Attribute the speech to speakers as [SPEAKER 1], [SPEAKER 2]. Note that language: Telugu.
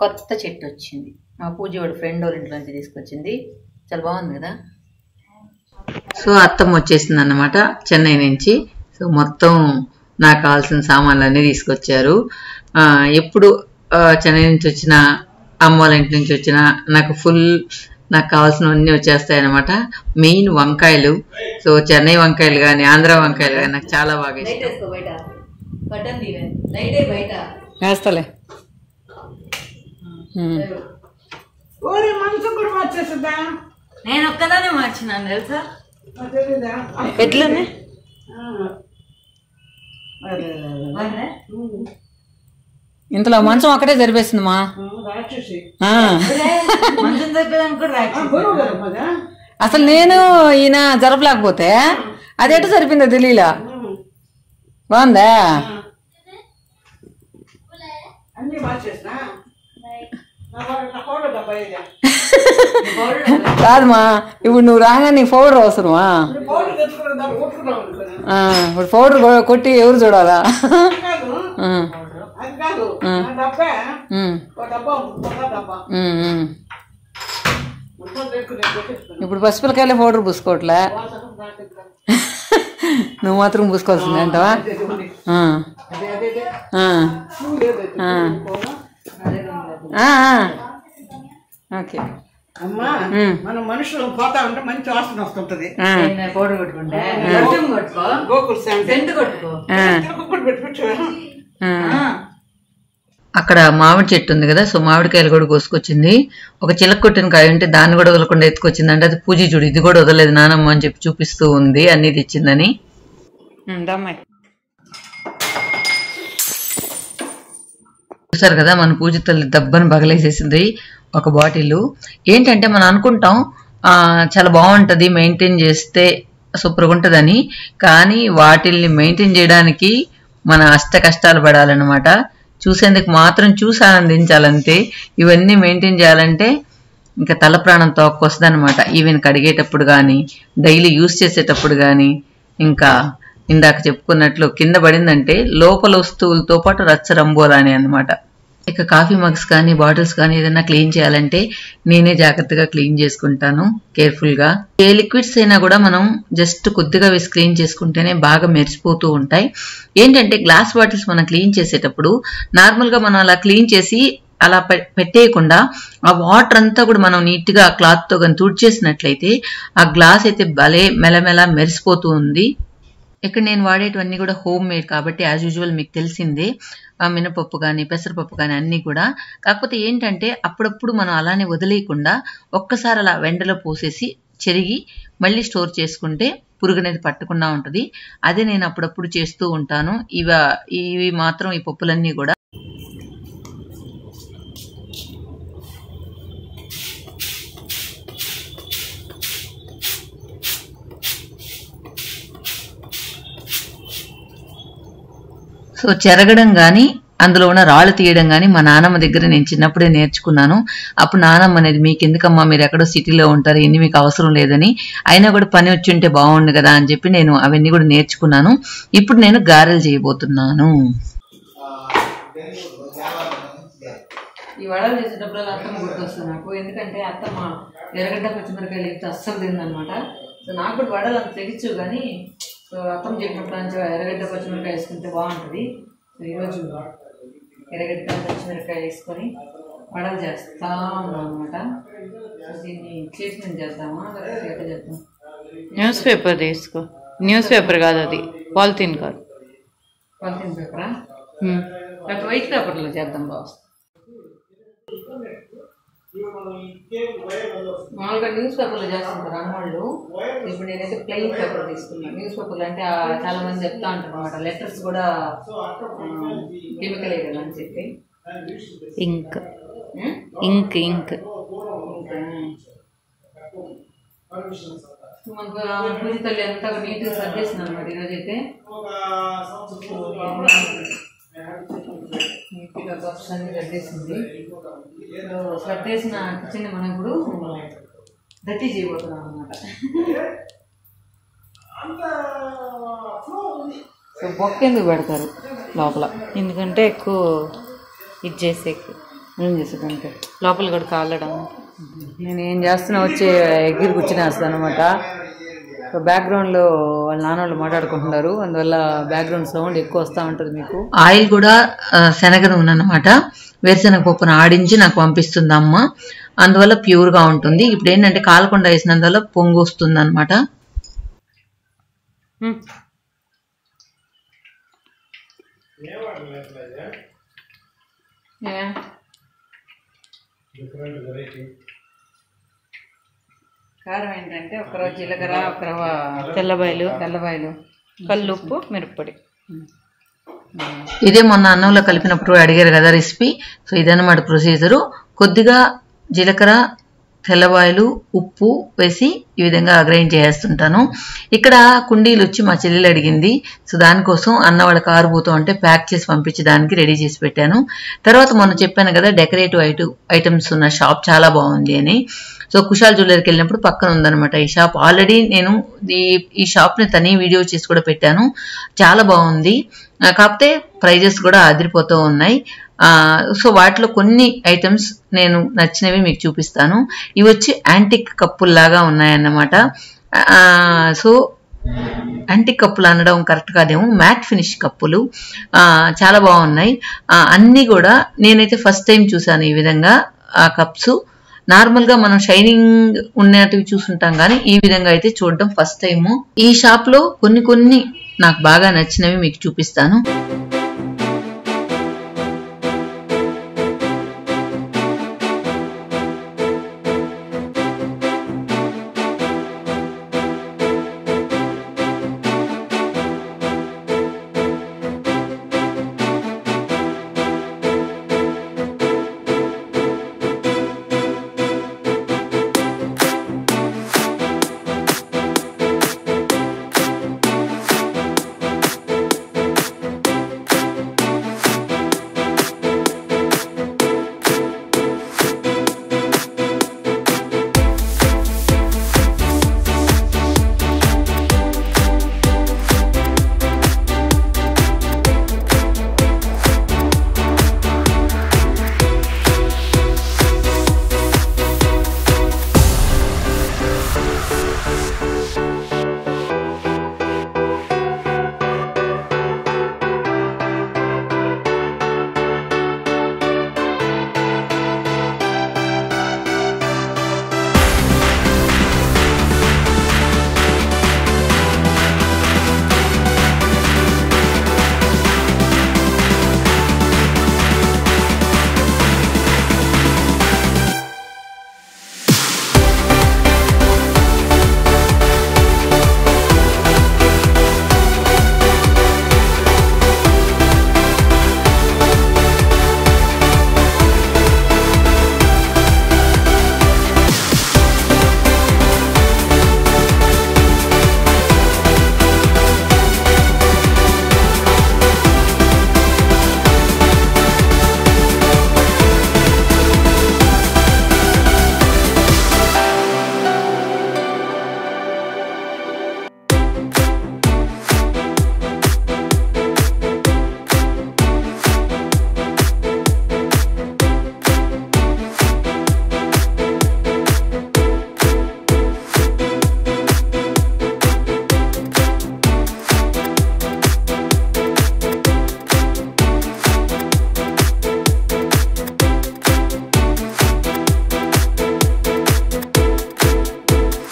[SPEAKER 1] కొత్త చెట్టు వచ్చింది. మా పూజ వాడు ఫ్రెండ్ వాళ్ళ ఇంట్లో నుంచి తీసుకొచ్చింది. చాలా బాగుంది కదా. సో అత్తమ్మ వచ్చేసింది అన్నమాట చెన్నై నుంచి. సో మొత్తం నాకు కావాల్సిన సామాన్లు అన్నీ తీసుకొచ్చారు. ఎప్పుడు చెన్నై నుంచి వచ్చిన, అమ్మ వాళ్ళ ఇంటి నుంచి వచ్చిన నాకు కావాల్సినవన్నీ వచ్చేస్తాయి అన్నమాట. మెయిన్ వంకాయలు. సో చెన్నై వంకాయలు కానీ ఆంధ్ర వంకాయలు కానీ నాకు చాలా బాగా ఇష్టం. వేస్తలే నేను ఒక్కదానే మార్చినాను తెలుసా. ఎట్లనే ఇంతలో మంచం అక్కడే జరిపేసింది మా. అసలు నేను ఈయన జరపలేకపోతే అదేటో సరిపోయిందో తెలియలా. బాగుందా? కాదమ్మా, ఇప్పుడు నువ్వు రాగా నీ పౌడర్ అవసరమా? ఇప్పుడు పౌడర్ కొట్టి ఎవరు చూడాలా? ఇప్పుడు పసిపిల్లకాయలే పౌడర్ పూసుకోవట్లే, నువ్వు మాత్రం పూసుకోవాల్సింది అంటావా? ఓకే. మనం మనుషులు పోతా ఉంటే మంచి వాసన వస్తుంటది. అక్కడ మామిడి చెట్టు ఉంది కదా, సో మామిడికాయలు కూడా కోసుకొచ్చింది. ఒక చిలక కొట్టిన కాయ ఉంటే దాన్ని కూడా వదలకుండా ఎత్తుకొచ్చింది. అంటే అది పూజ చూడు, ఇది కూడా వదలలేదు నానమ్మ అని చెప్పి చూపిస్తూ ఉంది అన్ని తెచ్చిందని. చూసారు కదా మన పూజ తల్లి దబ్బని బగలేసేసింది ఒక బాటిల్. ఏంటంటే మనం అనుకుంటాం చాలా బాగుంటది మెయింటైన్ చేస్తే సూపర్గా ఉంటుందని, కానీ వాటిల్ని మెయింటైన్ చేయడానికి మన అష్ట కష్టాలు పడాలన్నమాట. చూసేందుకు మాత్రం చూసి ఆనందించాలంతే. ఇవన్నీ మెయింటైన్ చేయాలంటే ఇంకా తల ప్రాణం తోక్కొస్తుంది అనమాట. ఈవెన్ కడిగేటప్పుడు కానీ, డైలీ యూస్ చేసేటప్పుడు కానీ, ఇంకా ఇందాక చెప్పుకున్నట్లు కింద పడిందంటే లోపల వస్తువులతో పాటు రచ్చరంబోలాని అనమాట. ఇక కాఫీ మగ్స్ కానీ బాటిల్స్ కానీ ఏదైనా క్లీన్ చేయాలంటే నేనే జాగ్రత్తగా క్లీన్ చేసుకుంటాను కేర్ఫుల్గా. ఏ లిక్విడ్స్ అయినా కూడా మనం జస్ట్ కొద్దిగా వేసి క్లీన్ చేసుకుంటేనే బాగా మెరిసిపోతూ ఉంటాయి. ఏంటంటే గ్లాస్ బాటిల్స్ మనం క్లీన్ చేసేటప్పుడు నార్మల్గా మనం అలా క్లీన్ చేసి అలా పెట్టేయకుండా ఆ వాటర్ అంతా కూడా మనం నీట్గా క్లాత్తో కానీ తుడిచేసినట్లయితే ఆ గ్లాస్ అయితే భలే మెలమెల మెరిసిపోతూ ఉంది. ఇక్కడ నేను వాడేటివన్నీ కూడా హోమ్ మేడ్ కాబట్టి యాజ్ యూజువల్ మీకు తెలిసిందే, మినపప్పు కానీ పెసరపప్పు కానీ అన్నీ కూడా. కాకపోతే ఏంటంటే అప్పుడప్పుడు మనం అలానే వదిలేయకుండా ఒక్కసారి అలా వెండలో పోసేసి చెరిగి మళ్ళీ స్టోర్ చేసుకుంటే పురుగు అనేది పట్టకుండా ఉంటుంది. అదే నేను అప్పుడప్పుడు చేస్తూ ఉంటాను. ఇవి మాత్రం ఈ పప్పులన్నీ కూడా. సో చెరగడం కానీ అందులో ఉన్న రాళ్ళు తీయడం కానీ మా నానమ్మ దగ్గర నేను చిన్నప్పుడే నేర్చుకున్నాను. అప్పుడు నానమ్మ అనేది మీకు ఎందుకమ్మా, మీరు ఎక్కడో సిటీలో ఉంటారు, ఇన్ని మీకు అవసరం లేదని, అయినా కూడా పని వచ్చి ఉంటే బాగుండు కదా అని చెప్పి నేను అవన్నీ కూడా నేర్చుకున్నాను. ఇప్పుడు నేను గారెలు చేయబోతున్నాను. ఈ వడలు చేసేటప్పుడు అత్తమ్మ గుర్తొస్తుంది నాకు. ఎందుకంటే అత్తమ్మ ఎర్రగడ్డ పచ్చిమిరకాయలు అయితే అస్సలు తిందనమాట. సో నాకు కూడా వడలు అంత తెగించు కానీ అత్తమ్మ చెప్పినప్పుడు నుంచి ఎర్రగడ్డ పచ్చిమిరకాయ వేసుకుంటే బాగుంటుంది. ఈరోజు ఎర్రగడ్డ పచ్చిమిరకాయ వేసుకొని వడలు చేస్తా ఉన్నాం అనమాట. దీన్ని చేసి చేద్దామా లేకపోతే చేద్దాం?
[SPEAKER 2] న్యూస్ పేపర్ తీసుకో. న్యూస్ పేపర్ కాదు, అది పాలిథిన్ కాదు.
[SPEAKER 1] పాలిథిన్ పేపరా? లేకపోతే వైట్ పేపర్లో చేద్దాం బాగా. మామూలుగా న్యూస్ పేపర్లో చేస్తుంటారు అమ్మవాళ్ళు. ఇప్పుడు నేనైతే ప్లెయిన్ పేపర్ తీసుకున్నాను. న్యూస్ పేపర్లు అంటే చాలా మంది చెప్తా ఉంటారు అనమాట, లెటర్స్ కూడా కెమికల్ కదా అని చెప్పి.
[SPEAKER 2] ఇంక్ ఇంక్ ఇంక్
[SPEAKER 1] మనకు పూజ తల్లి అంతా నీట్గా సర్దేసింది అనమాట. ఈరోజైతే నీట్గా బాక్స్ అన్ని సర్దేసింది. సర్దేసిన కిచెన్ మనం ఇప్పుడు దట్టి చేయబోతున్నాం అనమాట. సో బొక్క ఎందుకు పెడతారు లోపల?
[SPEAKER 2] ఎందుకంటే ఎక్కువ ఇది చేసే
[SPEAKER 1] ఏం చేసేదంటే
[SPEAKER 2] లోపల కూడా కాలడం.
[SPEAKER 1] నేను ఏం చేస్తున్నా వచ్చి ఎగిరి కూర్చునేస్తాను అనమాట. బ్యాక్గ్రౌండ్లో వాళ్ళ నాన్న వాళ్ళు మాట్లాడుకుంటున్నారు, అందువల్ల బ్యాక్గ్రౌండ్ సౌండ్ ఎక్కువ వస్తూ ఉంటుంది మీకు. ఆయిల్ కూడా శనగ నూనె అనమాట, వేరుశనగ పప్పును ఆడించి నాకు పంపిస్తుంది అమ్మ, అందువల్ల ప్యూర్గా ఉంటుంది. ఇప్పుడు ఏంటంటే కాలకుండా వేసినందువల్ల పొంగు వస్తుంది అనమాట. కారం ఏంటంటే ఒకరోజు జీలకర్ర, ఒక తెల్లబాయలు, కల్లుప్పు, మిరప్పొడి. ఇదే మొన్న అన్నంలో కలిపినప్పుడు అడిగారు కదా రెసిపీ. సో ఇదన్నమాట ప్రొసీజరు. కొద్దిగా జీలకర్ర, తెల్లబాయలు, ఉప్పు వేసి ఈ విధంగా గ్రైండ్ చేస్తుంటాను. ఇక్కడ కుండీలు వచ్చి మా చెల్లెలు అడిగింది, సో దానికోసం అన్న వాళ్ళ కారుబోతూ అంటే ప్యాక్ చేసి పంపించి దానికి రెడీ చేసి పెట్టాను. తర్వాత మొన్న చెప్పాను కదా డెకరేటివ్ ఐటమ్స్ ఉన్న షాప్ చాలా బాగుంది అని. సో కుషాల్ జ్యువెలరీకి వెళ్ళినప్పుడు పక్కన ఉందనమాట ఈ షాప్. ఆల్రెడీ నేను ఈ షాప్ని తని వీడియో చేసి కూడా పెట్టాను, చాలా బాగుంది. కాకపోతే ప్రైజెస్ కూడా అదిరిపోతూ ఉన్నాయి. సో వాటిలో కొన్ని ఐటమ్స్ నేను నచ్చినవి మీకు చూపిస్తాను. ఇవి వచ్చి యాంటిక్ కప్పుల్లాగా ఉన్నాయన్నమాట. సో యాంటిక్ కప్పులు అనడం కరెక్ట్ కాదేమో, మ్యాట్ ఫినిష్ కప్పులు చాలా బాగున్నాయి. అన్నీ కూడా నేనైతే ఫస్ట్ టైం చూసాను ఈ విధంగా ఆ కప్స్. నార్మల్గా మనం షైనింగ్ ఉన్నటివి చూసుంటాం కానీ ఈ విధంగా అయితే చూడడం ఫస్ట్ టైము. ఈ షాప్లో కొన్ని నాకు బాగా నచ్చినవి మీకు చూపిస్తాను.